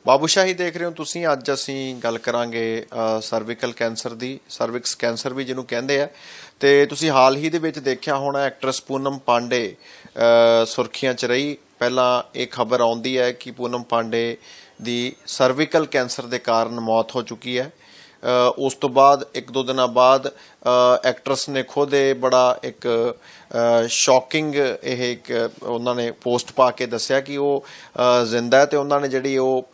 ਬਾਬੂਸ਼ਾਹੀ ਦੇਖ ਰਹੇ ਹੋ ਤੁਸੀਂ। ਅੱਜ ਅਸੀਂ ਗੱਲ ਕਰਾਂਗੇ ਸਰਵਿਕਲ ਕੈਂਸਰ ਦੀ, ਸਰਵਿਕਸ ਕੈਂਸਰ ਵੀ ਜਿਹਨੂੰ ਕਹਿੰਦੇ ਆ। ਤੇ ਤੁਸੀਂ ਹਾਲ ਹੀ ਦੇ ਵਿੱਚ ਦੇਖਿਆ ਹੋਣਾ ਐਕਟਰੈਸ ਪੂਨਮ ਪਾਂਡੇ ਸੁਰਖੀਆਂ 'ਚ ਰਹੀ। ਪਹਿਲਾਂ ਇਹ ਖਬਰ ਆਉਂਦੀ ਹੈ ਕਿ ਪੂਨਮ ਪਾਂਡੇ ਦੀ ਸਰਵਿਕਲ ਕੈਂਸਰ ਦੇ ਕਾਰਨ ਮੌਤ ਹੋ ਚੁੱਕੀ ਹੈ। ਉਸ ਤੋਂ ਬਾਅਦ ਇੱਕ ਦੋ ਦਿਨਾਂ ਬਾਅਦ ਐਕਟਰੈਸ ਨੇ ਖੁਦ ਇਹ ਬੜਾ ਇੱਕ ਸ਼ੌਕਿੰਗ ਇਹ ਇੱਕ ਉਹਨਾਂ ਨੇ ਪੋਸਟ ਪਾ ਕੇ ਦੱਸਿਆ ਕਿ ਉਹ ਜ਼ਿੰਦਾ ਹੈ। ਤੇ ਉਹਨਾਂ ਨੇ ਜਿਹੜੀ ਉਹ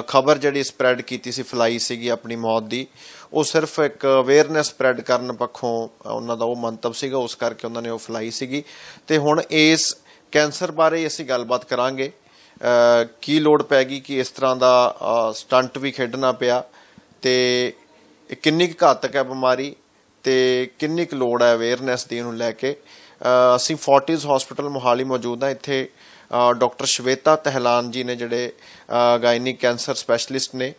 ਖਬਰ ਜਿਹੜੀ ਸਪਰੈਡ ਕੀਤੀ ਸੀ, ਫੈਲਾਈ ਸੀਗੀ ਆਪਣੀ ਮੌਤ ਦੀ, ਉਹ ਸਿਰਫ ਇੱਕ ਅਵੇਅਰਨੈਸ ਸਪਰੈਡ ਕਰਨ ਪੱਖੋਂ ਉਹਨਾਂ ਦਾ ਉਹ ਮੰਤਵ ਸੀਗਾ, ਉਸ ਕਰਕੇ ਉਹਨਾਂ ਨੇ ਉਹ ਫੈਲਾਈ ਸੀਗੀ। ਤੇ ਹੁਣ ਇਸ ਕੈਂਸਰ ਬਾਰੇ ਅਸੀਂ ਗੱਲਬਾਤ ਕਰਾਂਗੇ। ਕੀ ਲੋੜ ਪੈ ਗਈ ਕਿ ਇਸ ਤਰ੍ਹਾਂ ਦਾ ਸਟੰਟ ਵੀ ਖੇਡਣਾ ਪਿਆ, ਤੇ ਕਿੰਨੀ ਕੁ ਘਾਤਕ ਹੈ ਬਿਮਾਰੀ, ਤੇ ਕਿੰਨੀ ਕੁ ਲੋੜ ਹੈ ਅਵੇਅਰਨੈਸ ਦੀ ਇਹਨੂੰ ਲੈ ਕੇ। ਅਸੀਂ ਫੋਰਟਿਸ ਹਸਪੀਟਲ ਮੋਹਾਲੀ ਮੌਜੂਦ ਹਾਂ। ਇੱਥੇ ਡਾਕਟਰ ਸ਼ਵੇਤਾ ਤਹਿਲਾਨ ਜੀ ਨੇ ਜਿਹੜੇ ਗਾਇਨਿਕ ਕੈਂਸਰ ਸਪੈਸ਼ਲਿਸਟ ਨੇ।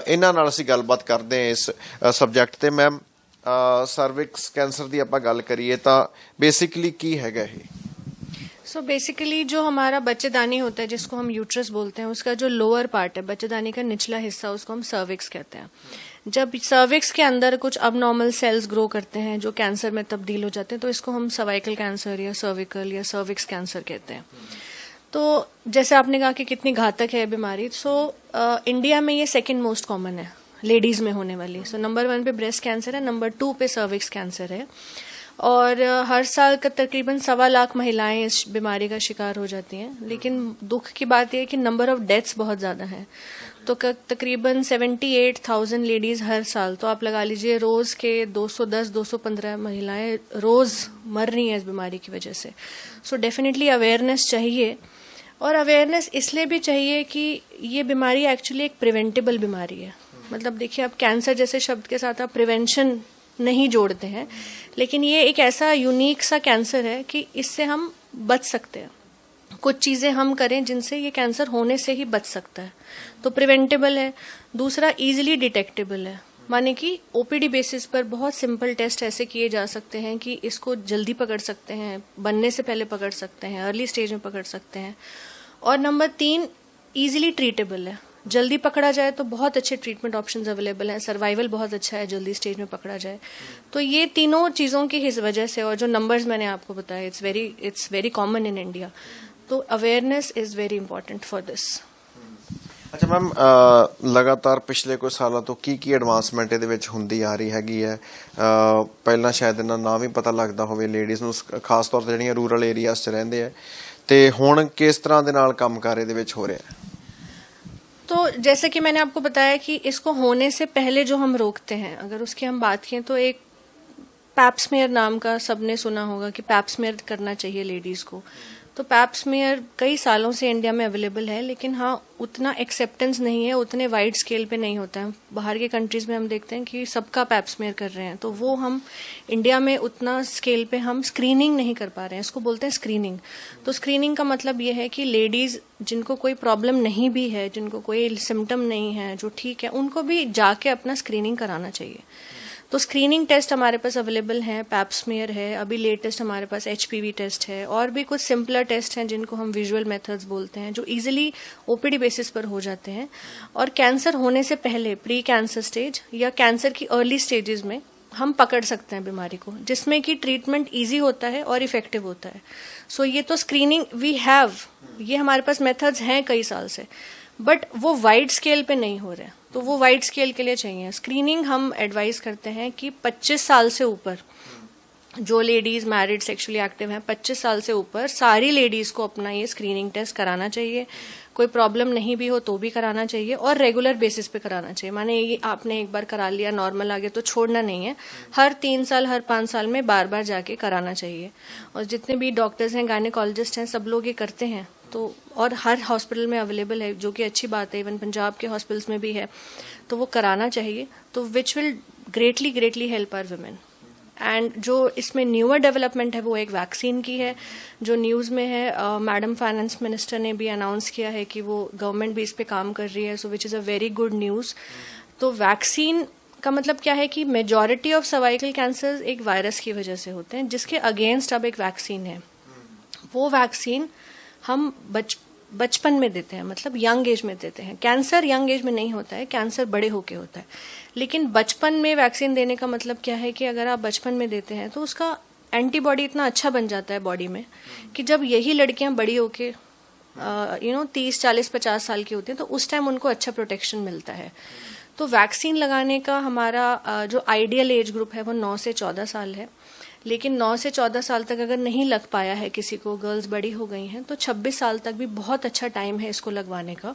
ਇਹਨਾਂ ਨਾਲ ਅਸੀਂ ਗੱਲਬਾਤ ਕਰਦੇ ਹਾਂ ਇਸ ਸਬਜੈਕਟ ਤੇ। ਮੈਮ, ਸਰਵਿਕਸ कैंसर की आप गल करिए तो बेसिकली की हैगा ये? सो बेसिकली जो हमारा बच्चेदानी होता है, जिसको हम यूट्रस बोलते हैं, उसका जो लोअर पार्ट है, बच्चेदानी का निचला हिस्सा, उसको हम सर्विक्स कहते हैं। जब सर्विक्स के अंदर कुछ अबनॉर्मल सेल्स ग्रो करते हैं जो कैंसर में तब्दील हो जाते हैं, तो इसको हम सर्वाइकल कैंसर या सर्विकल या सर्विक्स कैंसर कहते हैं। तो जैसे आपने कहा कि कितनी घातक है बीमारी, सो इंडिया में ये सेकेंड मोस्ट कॉमन है लेडीज में होने वाली। सो नंबर 1 पे ब्रेस्ट कैंसर है, नंबर 2 पे सर्विक्स कैंसर है। और हर साल का तकरीबन 1.25 लाख महिलाएं इस बीमारी का शिकार हो जाती हैं। लेकिन दुख की बात यह है कि नंबर ऑफ डेथ्स बहुत ज़्यादा है। तो तकरीबन 78,000 लेडीज़ हर साल, तो आप लगा लीजिए रोज़ के 210-215 महिलाएं रोज़ मर रही हैं इस बीमारी की वजह से। सो डेफिनेटली अवेयरनेस चाहिए, और अवेयरनेस इसलिए भी चाहिए कि ये बीमारी एक्चुअली एक प्रिवेंटेबल बीमारी है। मतलब देखिए, आप कैंसर जैसे शब्द के साथ आप प्रिवेंशन नहीं जोड़ते हैं, लेकिन ये एक ऐसा यूनिक सा कैंसर है कि इससे हम बच सकते हैं। कुछ चीज़ें हम करें जिनसे ये कैंसर होने से ही बच सकता है। तो प्रिवेंटेबल है। दूसरा, इजीली डिटेक्टेबल है, माने कि ओपीडी बेसिस पर बहुत सिंपल टेस्ट ऐसे किए जा सकते हैं कि इसको जल्दी पकड़ सकते हैं, बनने से पहले पकड़ सकते हैं, अर्ली स्टेज में पकड़ सकते हैं। और नंबर 3, इजीली ट्रीटेबल है। जल्दी पकड़ा जाए तो बहुत अच्छे ट्रीटमेंट ऑप्शंस अवेलेबल हैं, सर्वाइवल बहुत अच्छा है जल्दी स्टेज में पकड़ा जाए। तो ये तीनों चीज़ों की इस वजह से, और जो नंबर्स मैंने आपको बताया, it's very common in India. तो awareness is very important for this. अच्छा मैम, लगातार पिछले कुछ सालों तो की एडवांसमेंट ਇਹਦੇ ਵਿੱਚ ਹੁੰਦੀ ਆ ਰਹੀ ਹੈਗੀ ਹੈ। ਪਹਿਲਾਂ ਸ਼ਾਇਦ ਇਹਨਾਂ ਨਾਮ ਹੀ ਪਤਾ ਲੱਗਦਾ ਹੋਵੇ ਲੇਡੀਜ਼ ਨੂੰ, ਖਾਸ ਤੌਰ ਤੇ ਜਿਹੜੀਆਂ ਰੂਰਲ ਏਰੀਆਜ਼ 'ਚ ਰਹਿੰਦੇ ਆ। ਤੇ ਹੁਣ ਕਿਸ ਤਰ੍ਹਾਂ ਦੇ ਨਾਲ ਕੰਮਕਾਰ ਇਹਦੇ ਵਿੱਚ ਹੋ ਰਿਹਾ ਹੈ? तो जैसे कि मैंने आपको बताया कि इसको होने से पहले जो हम रोकते हैं, अगर उसकी हम बात करें तो एक पैप्समेयर नाम का सबने सुना होगा कि पैप्समेयर करना चाहिए लेडीज़ को। तो पैप्समेयर कई सालों से इंडिया में अवेलेबल है, लेकिन हाँ उतना एक्सेप्टेंस नहीं है, उतने वाइड स्केल पे नहीं होता है। बाहर के कंट्रीज़ में हम देखते हैं कि सबका पैप्समेयर कर रहे हैं, तो वो हम इंडिया में उतना स्केल पे हम स्क्रीनिंग नहीं कर पा रहे हैं। इसको बोलते हैं स्क्रीनिंग। तो स्क्रीनिंग का मतलब ये है कि लेडीज़ जिनको कोई प्रॉब्लम नहीं भी है, जिनको कोई सिम्टम नहीं है, जो ठीक है, उनको भी जाके अपना स्क्रीनिंग कराना चाहिए। तो स्क्रीनिंग टेस्ट हमारे पास अवेलेबल हैं, पैप्समेयर है, अभी लेटेस्ट हमारे पास HPV टेस्ट है, और भी कुछ सिंपलर टेस्ट हैं जिनको हम विजुअल मेथड्स बोलते हैं, जो इजीली ओपीडी बेसिस पर हो जाते हैं। और कैंसर होने से पहले प्री कैंसर स्टेज या कैंसर की अर्ली स्टेजेस में हम पकड़ सकते हैं बीमारी को, जिसमें कि ट्रीटमेंट ईजी होता है और इफेक्टिव होता है। सो ये तो स्क्रीनिंग वी हैव, ये हमारे पास मेथड्स हैं कई साल से, बट वो वाइड स्केल पे नहीं हो रहे हैं। तो वो वाइड स्केल के लिए चाहिए स्क्रीनिंग। हम एडवाइस करते हैं कि 25 साल से ऊपर जो लेडीज़ मैरिड सेक्सुअली एक्टिव हैं, 25 साल से ऊपर सारी लेडीज़ को अपना ये स्क्रीनिंग टेस्ट कराना चाहिए। कोई प्रॉब्लम नहीं भी हो तो भी कराना चाहिए, और रेगुलर बेसिस पे कराना चाहिए। माने ये आपने एक बार करा लिया, नॉर्मल आ गया तो छोड़ना नहीं है। हर 3 साल, हर 5 साल में बार बार जाके कराना चाहिए। और जितने भी डॉक्टर्स हैं, गायनेकोलॉजिस्ट हैं, सब लोग ये करते हैं। तो और हर हॉस्पिटल में अवेलेबल है, जो कि अच्छी बात है। इवन पंजाब के हॉस्पिटल्स में भी है, तो वो कराना चाहिए। तो which will greatly help our women. And जो इसमें न्यूअर डेवलपमेंट है वो एक वैक्सीन की है, जो न्यूज़ में है। मैडम फाइनेंस मिनिस्टर ने भी अनाउंस किया है कि वो गवर्नमेंट भी इस पे काम कर रही है, so which is a very good news. तो वैक्सीन का मतलब क्या है कि मेजॉरिटी ऑफ सर्वाइकल कैंसर एक वायरस की वजह से होते हैं, जिसके अगेंस्ट अब एक वैक्सीन है। वो वैक्सीन हम बचपन में देते हैं, मतलब यंग एज में देते हैं। कैंसर यंग एज में नहीं होता है, कैंसर बड़े होके होता है। लेकिन बचपन में वैक्सीन देने का मतलब क्या है कि अगर आप बचपन में देते हैं तो उसका एंटीबॉडी इतना अच्छा बन जाता है बॉडी में कि जब यही लड़कियां बड़ी होके 30, 40, 50 साल की होती हैं तो उस टाइम उनको अच्छा प्रोटेक्शन मिलता है। तो वैक्सीन लगाने का हमारा जो आइडियल एज ग्रुप है वो 9 से 14 साल है। लेकिन 9 से 14 साल तक अगर नहीं लग पाया है किसी को, गर्ल्स बड़ी हो गई हैं, तो 26 साल तक भी बहुत अच्छा टाइम है इसको लगवाने का।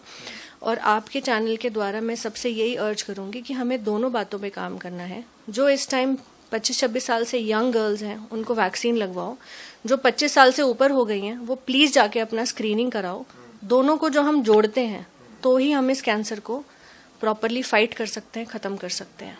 और आपके चैनल के द्वारा मैं सबसे यही अर्ज करूंगी कि हमें दोनों बातों पे काम करना है। जो इस टाइम 25-26 साल से यंग गर्ल्स हैं उनको वैक्सीन लगवाओ, जो 25 साल से ऊपर हो गई हैं वो प्लीज जाके अपना स्क्रीनिंग कराओ। दोनों को जो हम जोड़ते हैं तो ही हम इस कैंसर को प्रॉपरली फाइट कर सकते हैं, खत्म कर सकते हैं।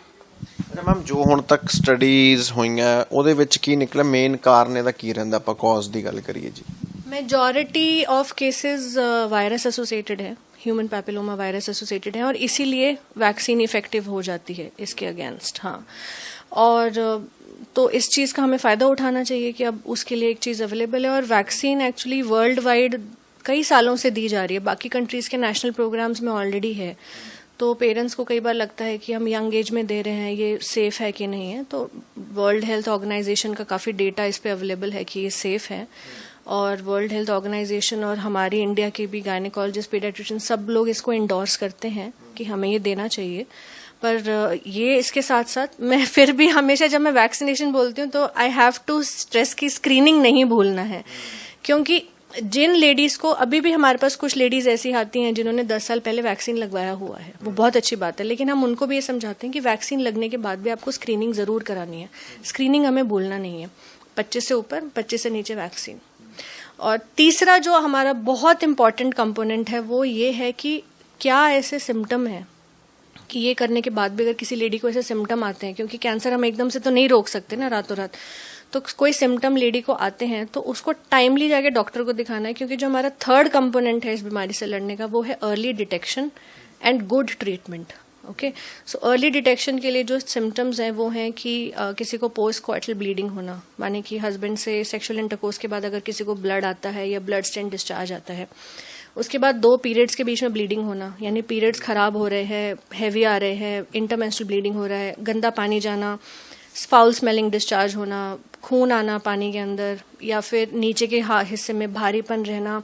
ਅੱਛਾ ਮੈਮ, ਜੋ ਹੁਣ ਤੱਕ ਸਟੱਡੀਜ਼ ਹੋਈਆਂ ਉਹਦੇ ਵਿੱਚ ਕੀ ਨਿਕਲਿਆ, ਮੇਨ ਕਾਰਨ ਇਹਦਾ ਕੀ ਰਹਿੰਦਾ, ਆਪਾਂ ਕੌਜ਼ ਦੀ ਗੱਲ ਕਰੀਏ ਜੀ? Majority of cases virus associated है, ह्यूमन पैपिलोमा वायरस एसोसिएटेड है, और इसीलिए वैक्सीन इफेक्टिव हो जाती है इसके अगेंस्ट। हाँ, और तो इस चीज़ का हमें फ़ायदा उठाना चाहिए कि अब उसके लिए एक चीज़ अवेलेबल है। और वैक्सीन एक्चुअली वर्ल्ड वाइड कई सालों से दी जा रही है, बाकी कंट्रीज़ के नेशनल प्रोग्राम्स में ऑलरेडी है। तो पेरेंट्स को कई बार लगता है कि हम यंग एज में दे रहे हैं, ये सेफ़ है कि नहीं है। तो वर्ल्ड हेल्थ ऑर्गेनाइजेशन का काफ़ी डेटा इस पे अवेलेबल है कि ये सेफ़ है। और वर्ल्ड हेल्थ ऑर्गेनाइजेशन और हमारी इंडिया के भी गायनेकोलॉजिस्ट, पीडियाट्रिशियन, सब लोग इसको इंडोर्स करते हैं कि हमें ये देना चाहिए। पर ये इसके साथ साथ मैं फिर भी हमेशा जब मैं वैक्सीनेशन बोलती हूँ तो आई हैव टू स्ट्रेस की स्क्रीनिंग नहीं भूलना है, क्योंकि जिन लेडीज को, अभी भी हमारे पास कुछ लेडीज ऐसी आती हैं जिन्होंने 10 साल पहले वैक्सीन लगवाया हुआ है, वो बहुत अच्छी बात है, लेकिन हम उनको भी ये समझाते हैं कि वैक्सीन लगने के बाद भी आपको स्क्रीनिंग जरूर करानी है। स्क्रीनिंग हमें भूलना नहीं है। 25 से ऊपर, 25 से नीचे वैक्सीन। और तीसरा जो हमारा बहुत इंपॉर्टेंट कंपोनेंट है वो ये है कि क्या ऐसे सिम्टम है कि ये करने के बाद भी अगर किसी लेडी को ऐसे सिम्टम आते हैं, क्योंकि कैंसर हम एकदम से तो नहीं रोक सकते ना रातों रात, तो कोई सिम्टम लेडी को आते हैं तो उसको टाइमली जाके डॉक्टर को दिखाना है। क्योंकि जो हमारा थर्ड कंपोनेंट है इस बीमारी से लड़ने का वो है early detection and good treatment. Okay, so early detection के लिए जो सिम्टम्स हैं वो हैं कि किसी को पोस्ट कोइटल ब्लीडिंग होना, माने कि हस्बैंड से सेक्सुअल इंटरकोर्स के बाद अगर किसी को ब्लड आता है या ब्लड स्टेन डिस्चार्ज आता है। उसके बाद 2 पीरियड्स के बीच में ब्लीडिंग होना, यानी पीरियड्स खराब हो रहे हैं, हैवी आ रहे हैं, इंटरमेंस्ट्रुअल ब्लीडिंग हो रहा है, गंदा पानी जाना, फाउल स्मेलिंग डिस्चार्ज होना, खून आना पानी के अंदर, या फिर नीचे के हिस्से में भारीपन रहना,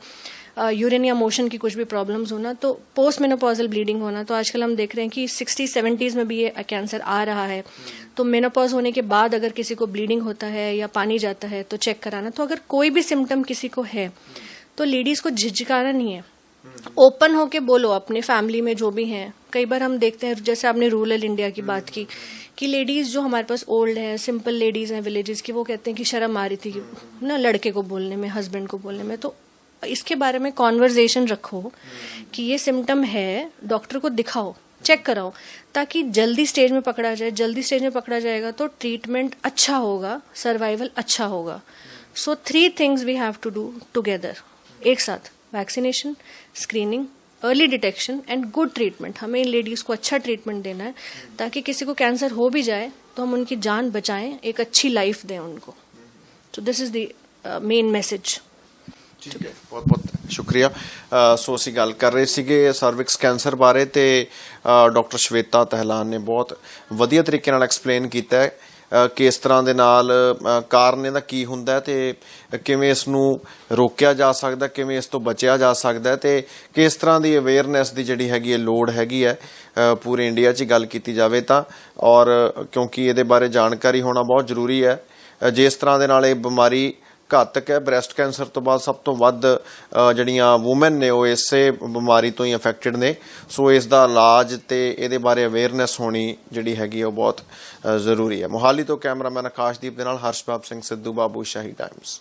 यूरिन या मोशन की कुछ भी प्रॉब्लम्स होना, तो पोस्ट मेनोपॉजल ब्लीडिंग होना। तो आजकल हम देख रहे हैं कि 60-70s में भी ये कैंसर आ रहा है। तो मेनोपॉज होने के बाद अगर किसी को ब्लीडिंग होता है या पानी जाता है तो चेक कराना। तो अगर कोई भी सिम्टम किसी को है तो लेडीज को झिझकाना नहीं है, ओपन होके बोलो अपने फैमिली में जो भी हैं। कई बार हम देखते हैं, जैसे आपने रूरल इंडिया की बात की, कि लेडीज जो हमारे पास ओल्ड हैं, सिंपल लेडीज हैं विलेजेस की, वो कहते हैं कि शर्म आ रही थी ना लड़के को बोलने में, हस्बैंड को बोलने में। तो इसके बारे में कॉन्वर्जेशन रखो कि ये सिम्टम है, डॉक्टर को दिखाओ, चेक कराओ, ताकि जल्दी स्टेज में पकड़ा जाए। जल्दी स्टेज में पकड़ा जाएगा तो ट्रीटमेंट अच्छा होगा, सर्वाइवल अच्छा होगा। So 3 things we have to do together, एक साथ: vaccination, screening, early detection and good treatment. हमें इन लेडीज को अच्छा ट्रीटमेंट देना है ताकि किसी को कैंसर हो भी जाए तो हम उनकी जान बचाएं, एक अच्छी लाइफ दें उनको। तो this is the main message. ਠੀਕ ਹੈ, ਬਹੁਤ ਬਹੁਤ ਸ਼ੁਕਰੀਆ। ਸੋ ਅਸੀਂ ਗੱਲ ਕਰ ਰਹੇ ਸੀਗੇ ਸਰਵਿਕਸ ਕੈਂਸਰ ਬਾਰੇ ਤੇ ਡਾਕਟਰ ਸ਼ਵੇਤਾ ਤਹਿਲਾਨ ਨੇ ਬਹੁਤ ਵਧੀਆ ਤਰੀਕੇ ਨਾਲ ਐਕਸਪਲੇਨ ਕੀਤਾ ਹੈ ਕਿ ਇਸ ਤਰ੍ਹਾਂ ਦੇ ਨਾਲ ਕਾਰਨ ਇਹਦਾ ਕੀ ਹੁੰਦਾ ਤੇ ਕਿਵੇਂ ਇਸ ਨੂੰ ਰੋਕਿਆ ਜਾ ਸਕਦਾ, ਕਿਵੇਂ ਇਸ ਤੋਂ ਬਚਿਆ ਜਾ ਸਕਦਾ ਤੇ ਕਿਸ ਤਰ੍ਹਾਂ ਦੀ ਅਵੇਅਰਨੈਸ ਦੀ ਜਿਹੜੀ ਹੈਗੀ ਹੈ ਲੋੜ ਹੈਗੀ ਹੈ ਪੂਰੇ ਇੰਡੀਆ 'ਚ ਗੱਲ ਕੀਤੀ ਜਾਵੇ ਤਾਂ। ਔਰ ਕਿਉਂਕਿ ਇਹਦੇ ਬਾਰੇ ਜਾਣਕਾਰੀ ਹੋਣਾ ਬਹੁਤ ਜ਼ਰੂਰੀ ਹੈ। ਜਿਸ ਤਰ੍ਹਾਂ ਦੇ ਨਾਲ ਇਹ ਬਿਮਾਰੀ ਘਾਤਕ ਹੈ, ਬ੍ਰੈਸਟ ਕੈਂਸਰ ਤੋਂ ਬਾਅਦ ਸਭ ਤੋਂ ਵੱਧ ਜਿਹੜੀਆਂ ਵੂਮਨ ਨੇ ਉਹ ਇਸੇ ਬਿਮਾਰੀ ਤੋਂ ਹੀ ਅਫੈਕਟਡ ਨੇ। ਸੋ ਇਸ ਦਾ ਇਲਾਜ ਤੇ ਇਹਦੇ ਬਾਰੇ ਅਵੇਅਰਨੈਸ ਹੋਣੀ ਜਿਹੜੀ ਹੈਗੀ ਉਹ ਬਹੁਤ ਜ਼ਰੂਰੀ ਹੈ। ਮੋਹਾਲੀ ਤੋਂ ਕੈਮਰਾਮੈਨ ਆਕਾਸ਼ਦੀਪ ਦੇ ਨਾਲ ਹਰਸ਼ਪਾਲ ਸਿੰਘ ਸਿੱਧੂ, ਬਾਬੂ ਸ਼ਾਹੀ ਟਾਈਮਸ।